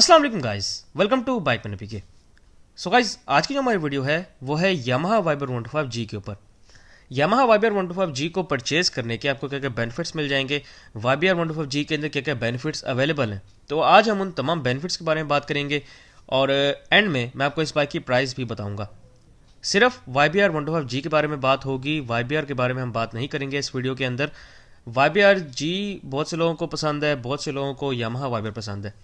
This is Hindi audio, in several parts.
अस्सलाम वालेकुम guys, welcome to bike man PK. So guys, आज की जो हमारी वीडियो है वो है यामाहा वाइबर 125G के ऊपर। यामाहा वाइबर 125G को परचेज करने के आपको क्या क्या बेनिफिट्स मिल जाएंगे, वाइबर 125G के अंदर क्या क्या बेनिफिट्स अवेलेबल हैं। तो आज हम उन तमाम बेनिफिट्स के बारे में बात करेंगे और एंड में मैं आपको इस बाइक की प्राइस भी बताऊंगा। सिर्फ YBR 125G के बारे में बात होगी, YBR के बारे में हम बात नहीं करेंगे इस वीडियो के अंदर। YBR G बहुत से लोगों को पसंद है, बहुत से लोगों को यामाहा वाइबर पसंद है।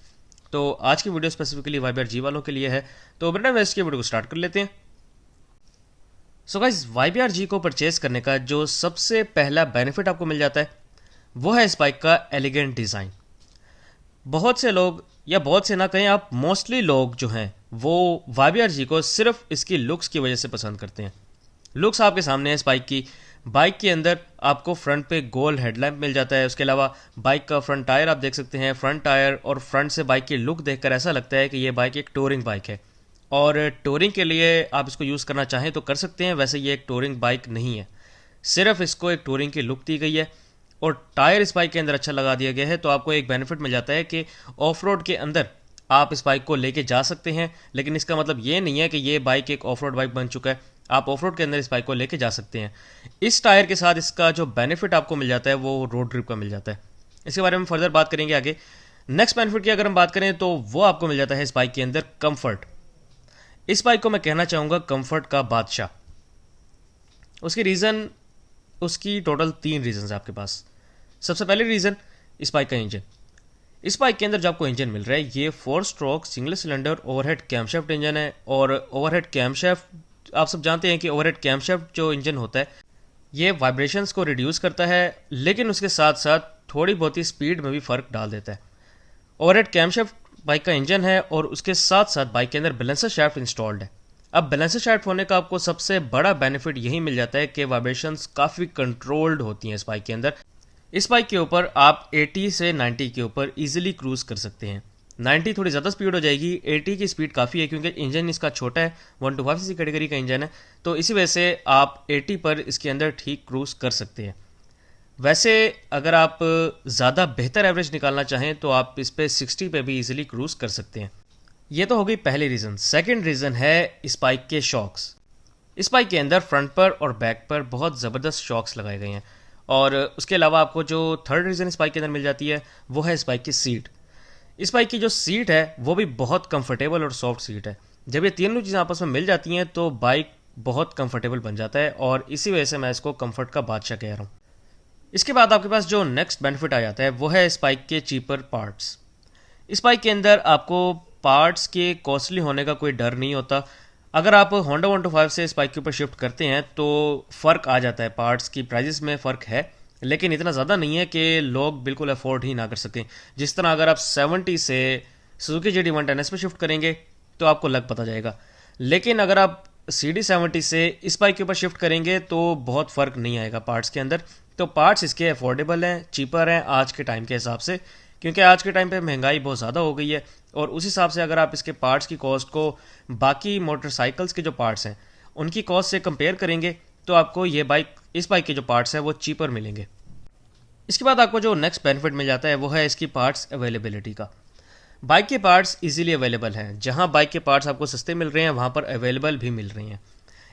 तो आज की वीडियो स्पेसिफिकली YBR G वालों के लिए है। तो बिना वेस्ट के वीडियो को स्टार्ट कर लेते हैं। सो गाइस, YBR G को परचेज करने का जो सबसे पहला बेनिफिट आपको मिल जाता है वो है इस बाइक का एलिगेंट डिज़ाइन। बहुत से लोग, या बहुत से ना कहें आप, मोस्टली लोग जो हैं वो YBR G को सिर्फ इसकी लुक्स की वजह से पसंद करते हैं। लुक्स आपके सामने है इस बाइक की। बाइक के अंदर आपको फ्रंट पे गोल हेडलैम्प मिल जाता है। उसके अलावा बाइक का फ्रंट टायर आप देख सकते हैं। फ्रंट टायर और फ्रंट से बाइक की लुक देखकर ऐसा लगता है कि ये बाइक एक टूरिंग बाइक है और टूरिंग के लिए आप इसको यूज़ करना चाहें तो कर सकते हैं। वैसे ये एक टूरिंग बाइक नहीं है, सिर्फ इसको एक टूरिंग की लुक दी गई है और टायर इस बाइक के अंदर अच्छा लगा दिया गया है। तो आपको एक बेनिफिट मिल जाता है कि ऑफ रोड के अंदर आप इस बाइक को लेके जा सकते हैं। लेकिन इसका मतलब ये नहीं है कि ये बाइक एक ऑफ रोड बाइक बन चुका है। आप ऑफ रोड के अंदर इस बाइक को लेके जा सकते हैं। इस टायर के साथ इसका जो बेनिफिट आपको मिल जाता है वो रोड ट्रिप का मिल जाता है। इसके बारे में फर्दर बात करेंगे आगे। नेक्स्ट बेनिफिट की अगर हम बात करें तो वो आपको मिल जाता है इस बाइक के अंदर कंफर्ट। इस बाइक को मैं कहना चाहूँगा कंफर्ट का बादशाह। उसकी रीज़न, उसकी टोटल 3 रीज़न है आपके पास। सबसे पहले रीज़न, इस बाइक का इंजन। इस बाइक के अंदर जो आपको इंजन मिल रहा है ये 4 stroke single cylinder overhead camshaft engine है। और ओवरहेड कैमशाफ्ट, आप सब जानते हैं कि ओवरहेड कैमशाफ्ट जो इंजन होता है ये वाइब्रेशंस को रिड्यूस करता है, लेकिन उसके साथ साथ थोड़ी बहुत ही स्पीड में भी फ़र्क डाल देता है। ओवरहेड कैमशाफ्ट बाइक का इंजन है और उसके साथ साथ बाइक के अंदर बैलेंसर शाफ्ट इंस्टॉल्ड है। अब बैलेंसर शाफ्ट होने का आपको सबसे बड़ा बेनिफिट यही मिल जाता है कि वाइब्रेशंस काफ़ी कंट्रोल्ड होती हैं इस बाइक के अंदर। इस बाइक के ऊपर आप 80 से 90 के ऊपर इजीली क्रूज कर सकते हैं। 90 थोड़ी ज़्यादा स्पीड हो जाएगी, 80 की स्पीड काफ़ी है क्योंकि इंजन इसका छोटा है, 125cc कैटेगरी का इंजन है। तो इसी वजह से आप 80 पर इसके अंदर ठीक क्रूज कर सकते हैं। वैसे अगर आप ज़्यादा बेहतर एवरेज निकालना चाहें तो आप इस पर 60 पे भी इजीली क्रूज कर सकते हैं। ये तो हो गई पहली रीज़न। सेकेंड रीज़न है इस बाइक के शॉक्स। इस बाइक के अंदर फ्रंट पर और बैक पर बहुत ज़बरदस्त शॉक्स लगाए गए हैं। और उसके अलावा आपको जो थर्ड रीज़न इस बाइक के अंदर मिल जाती है वो है इस बाइक की सीट। इस बाइक की जो सीट है वो भी बहुत कंफर्टेबल और सॉफ्ट सीट है। जब ये तीनों चीज़ें आपस में मिल जाती हैं तो बाइक बहुत कंफर्टेबल बन जाता है और इसी वजह से मैं इसको कंफर्ट का बादशाह कह रहा हूँ। इसके बाद आपके पास जो नेक्स्ट बेनिफिट आ जाता है वो है इस बाइक के चीपर पार्ट्स। इस बाइक के अंदर आपको पार्ट्स के कॉस्टली होने का कोई डर नहीं होता। अगर आप होंडा 125 से इस बाइक के ऊपर शिफ्ट करते हैं तो फ़र्क आ जाता है, पार्ट्स की प्राइजेस में फ़र्क है, लेकिन इतना ज़्यादा नहीं है कि लोग बिल्कुल अफोर्ड ही ना कर सकें। जिस तरह अगर आप 70 से सुजुकी GD110S में शिफ्ट करेंगे तो आपको लग पता जाएगा, लेकिन अगर आप CD70 से इस बाइक के ऊपर शिफ्ट करेंगे तो बहुत फ़र्क नहीं आएगा पार्ट्स के अंदर। तो पार्ट्स इसके अफोर्डेबल हैं, चीपर हैं आज के टाइम के हिसाब से, क्योंकि आज के टाइम पे महंगाई बहुत ज़्यादा हो गई है। और उस हिसाब से अगर आप इसके पार्ट्स की कॉस्ट को बाकी मोटरसाइकिल्स के जो पार्ट्स हैं उनकी कॉस्ट से कंपेयर करेंगे तो आपको ये बाइक, इस बाइक के जो पार्ट्स हैं वो चीपर मिलेंगे। इसके बाद आपको जो नेक्स्ट बेनिफिट मिल जाता है वो है इसकी पार्ट्स अवेलेबिलिटी का। बाइक के पार्ट्स इजीली अवेलेबल हैं। जहां बाइक के पार्ट्स आपको सस्ते मिल रहे हैं वहां पर अवेलेबल भी मिल रही हैं।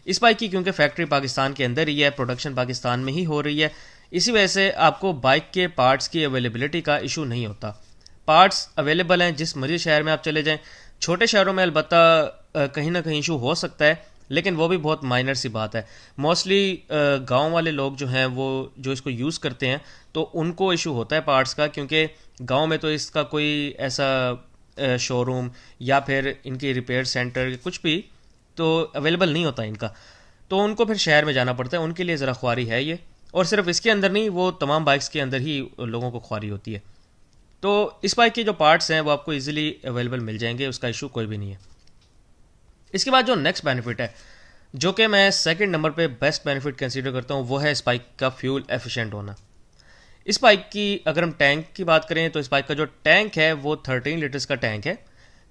इस बाइक की क्योंकि फैक्ट्री पाकिस्तान के अंदर ही है, प्रोडक्शन पाकिस्तान में ही हो रही है, इसी वजह से आपको बाइक के पार्ट्स की अवेलेबिलिटी का इशू नहीं होता। पार्ट्स अवेलेबल हैं जिस मर्जी शहर में आप चले जाएं। छोटे शहरों में अलबत्ता कहीं ना कहीं इशू हो सकता है, लेकिन वो भी बहुत माइनर सी बात है। मोस्टली गांव वाले लोग जो हैं वो जो इसको यूज़ करते हैं तो उनको इशू होता है पार्ट्स का, क्योंकि गांव में तो इसका कोई ऐसा शोरूम या फिर इनके रिपेयर सेंटर कुछ भी तो अवेलेबल नहीं होता इनका। तो उनको फिर शहर में जाना पड़ता है, उनके लिए ज़रा ख्वारी है ये। और सिर्फ इसके अंदर नहीं, वो तमाम बाइक्स के अंदर ही लोगों को ख्वारी होती है। तो इस बाइक के जो पार्ट्स हैं वो आपको इजीली अवेलेबल मिल जाएंगे, उसका इशू कोई भी नहीं है। इसके बाद जो नेक्स्ट बेनिफिट है, जो कि मैं सेकंड नंबर पे बेस्ट बेनिफिट कंसीडर करता हूँ, वो है इस बाइक का फ्यूल एफिशिएंट होना। इस बाइक की अगर हम टैंक की बात करें तो इस बाइक का जो टैंक है वो 13 लीटर्स का टैंक है।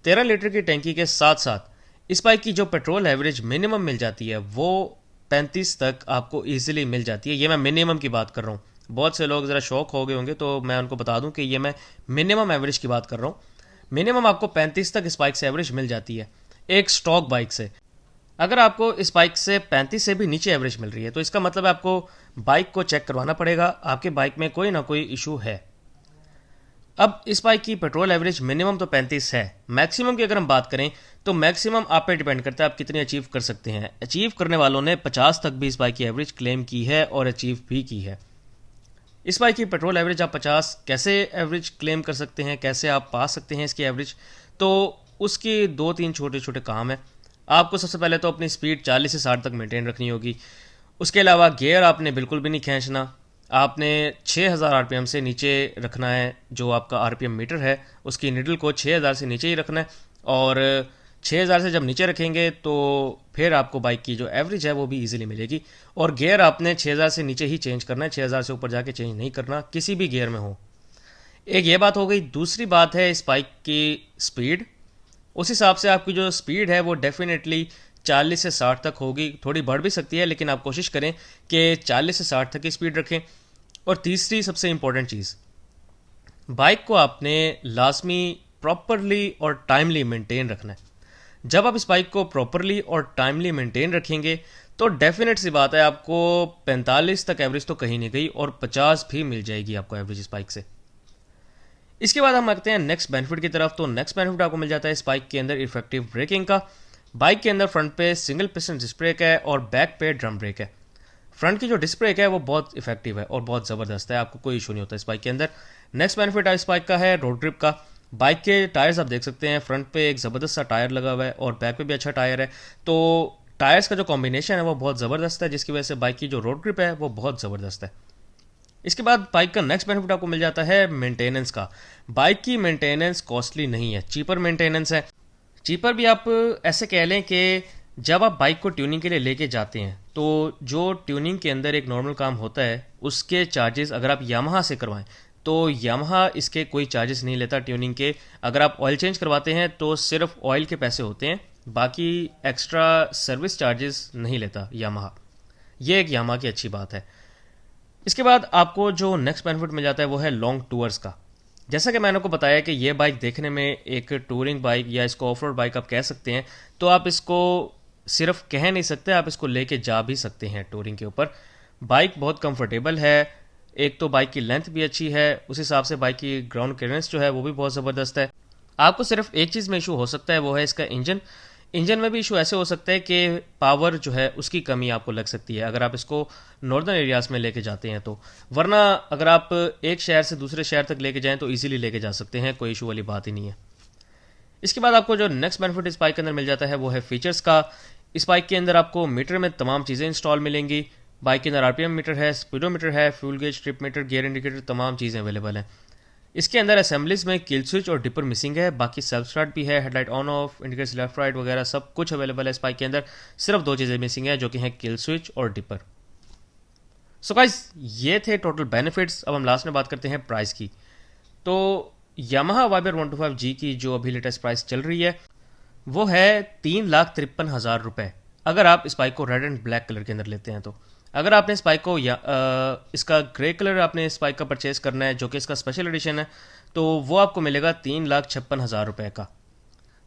13 लीटर की टैंकी के साथ साथ इस बाइक की जो पेट्रोल एवरेज मिनिमम मिल जाती है वो 35 तक आपको ईजिली मिल जाती है। ये मैं मिनिमम की बात कर रहा हूँ। बहुत से लोग ज़रा शौक हो गए होंगे तो मैं उनको बता दूं कि ये मैं मिनिमम एवरेज की बात कर रहा हूँ। मिनिमम आपको 35 तक इस बाइक से एवरेज मिल जाती है एक स्टॉक बाइक से। अगर आपको इस बाइक से 35 से भी नीचे एवरेज मिल रही है तो इसका मतलब आपको बाइक को चेक करवाना पड़ेगा, आपके बाइक में कोई ना कोई इशू है। अब इस बाइक की पेट्रोल एवरेज मिनिमम तो 35 है, मैक्सिमम की अगर हम बात करें तो मैक्सिमम आप पे डिपेंड करता है आप कितनी अचीव कर सकते हैं। अचीव करने वालों ने 50 तक भी इस बाइक की एवरेज क्लेम की है और अचीव भी की है। इस बाइक की पेट्रोल एवरेज आप 50 कैसे एवरेज क्लेम कर सकते हैं, कैसे आप पा सकते हैं इसकी एवरेज, तो उसकी 2-3 छोटे छोटे काम है। आपको सबसे पहले तो अपनी स्पीड 40 से 60 तक मेंटेन रखनी होगी। उसके अलावा गियर आपने बिल्कुल भी नहीं खींचना, आपने 6000 आरपीएम से नीचे रखना है। जो आपका आरपीएम मीटर है उसकी निडल को 6000 से नीचे ही रखना है, और 6000 से जब नीचे रखेंगे तो फिर आपको बाइक की जो एवरेज है वो भी इजीली मिलेगी। और गियर आपने 6000 से नीचे ही चेंज करना है, 6000 से ऊपर जाके चेंज नहीं करना किसी भी गियर में हो। एक ये बात हो गई। दूसरी बात है इस बाइक की स्पीड। उस हिसाब से आपकी जो स्पीड है वो डेफिनेटली 40 से 60 तक होगी, थोड़ी बढ़ भी सकती है लेकिन आप कोशिश करें कि 40 से 60 तक की स्पीड रखें। और तीसरी सबसे इंपॉर्टेंट चीज़, बाइक को आपने लाजमी प्रॉपरली और टाइमली मेंटेन रखना है। जब आप इस बाइक को प्रॉपरली और टाइमली मेंटेन रखेंगे तो डेफिनेट सी बात है आपको 45 तक एवरेज तो कहीं नहीं गई और 50 भी मिल जाएगी आपको एवरेज इस बाइक से। इसके बाद हम आते हैं नेक्स्ट बेनिफिट की तरफ। तो नेक्स्ट बेनिफिट आपको मिल जाता है इस बाइक के अंदर इफेक्टिव ब्रेकिंग का। बाइक के अंदर फ्रंट पे सिंगल पिस्टन डिस्क ब्रेक है और बैक पे ड्रम ब्रेक है। फ्रंट की जो डिस्क ब्रेक है वो बहुत इफेक्टिव है और बहुत ज़बरदस्त है, आपको कोई इशू नहीं होता इस बाइक के अंदर। नेक्स्ट बेनिफिट इस बाइक का है रोड ग्रिप का। बाइक के टायर्स आप देख सकते हैं, फ्रंट पे एक ज़बरदस्त सा टायर लगा हुआ है और बैक पे भी अच्छा टायर है। तो टायर्स का जो कॉम्बिनेशन है वो बहुत ज़बरदस्त है, जिसकी वजह से बाइक की जो रोड ग्रिप है वो बहुत ज़बरदस्त है। इसके बाद बाइक का नेक्स्ट बेनिफिट आपको मिल जाता है मेंटेनेंस का। बाइक की मेंटेनेंस कॉस्टली नहीं है, चीपर मेंटेनेंस है। चीपर भी आप ऐसे कह लें कि जब आप बाइक को ट्यूनिंग के लिए लेके जाते हैं तो जो ट्यूनिंग के अंदर एक नॉर्मल काम होता है उसके चार्जेस अगर आप यामाहा से करवाएं तो यामाहा इसके कोई चार्जेस नहीं लेता ट्यूनिंग के। अगर आप ऑयल चेंज करवाते हैं तो सिर्फ ऑयल के पैसे होते हैं, बाकी एक्स्ट्रा सर्विस चार्जेस नहीं लेता यामाहा। ये एक यामाहा की अच्छी बात है। इसके बाद आपको जो नेक्स्ट बेनिफिट मिल जाता है वो है लॉन्ग टूर्स का। जैसा कि मैंने आपको बताया कि ये बाइक देखने में एक टूरिंग बाइक या इसको ऑफ रोड बाइक आप कह सकते हैं, तो आप इसको सिर्फ कह नहीं सकते, आप इसको लेके जा भी सकते हैं टूरिंग के ऊपर। बाइक बहुत कंफर्टेबल है, एक तो बाइक की लेंथ भी अच्छी है, उस हिसाब से बाइक की ग्राउंड क्लियरेंस जो है वो भी बहुत ज़बरदस्त है। आपको सिर्फ एक चीज़ में इशू हो सकता है वो है इसका इंजन। इंजन में भी इशू ऐसे हो सकता है कि पावर जो है उसकी कमी आपको लग सकती है अगर आप इसको नॉर्दर्न एरियाज़ में लेके जाते हैं तो। वरना अगर आप एक शहर से दूसरे शहर तक लेके जाएं तो इजीली लेके जा सकते हैं, कोई इशू वाली बात ही नहीं है। इसके बाद आपको जो नेक्स्ट बेनिफिट इस बाइक के अंदर मिल जाता है वो है फीचर्स का। इस बाइक के अंदर आपको मीटर में तमाम चीज़ें इंस्टॉल मिलेंगी। बाइक के अंदर आरपीएम मीटर है, स्पीडोमीटर है, fuel gauge, trip meter, gear indicator, तमाम चीज़ें अवेलेबल हैं। इसके अंदर असेंबलीज में किल स्विच और डिपर मिसिंग है, बाकी सेल्फ स्टार्ट भी है, headlight on off, indicators left right वगैरह सब कुछ अवेलेबल है इस बाइक के अंदर। सिर्फ 2 चीज़ें मिसिंग है जो कि हैं किल स्विच और डिपर। सो गाइस ये थे टोटल बेनिफिट्स। अब हम लास्ट में बात करते हैं प्राइस की। तो यामाहा वाइबर 125G की जो अभी लेटेस्ट प्राइस चल रही है वो है 3,53,000 रुपये, अगर आप इस बाइक को रेड एंड ब्लैक कलर के अंदर लेते हैं तो। अगर आपने इस बाइक को इसका ग्रे कलर आपने इस बाइक का परचेज़ करना है जो कि इसका स्पेशल एडिशन है तो वो आपको मिलेगा 3,56,000 रुपये का।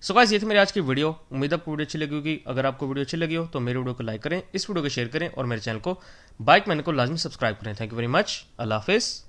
सो गाइस ये थी मेरी आज की वीडियो। उम्मीद आपको वीडियो अच्छी लगी होगी। अगर आपको वीडियो अच्छी लगी हो तो मेरे वीडियो को लाइक करें, इस वीडियो को शेयर करें और मेरे चैनल को बाइक मैन को लाजमी सब्सक्राइब करें। Thank you very much. अल्लाह हाफिज़।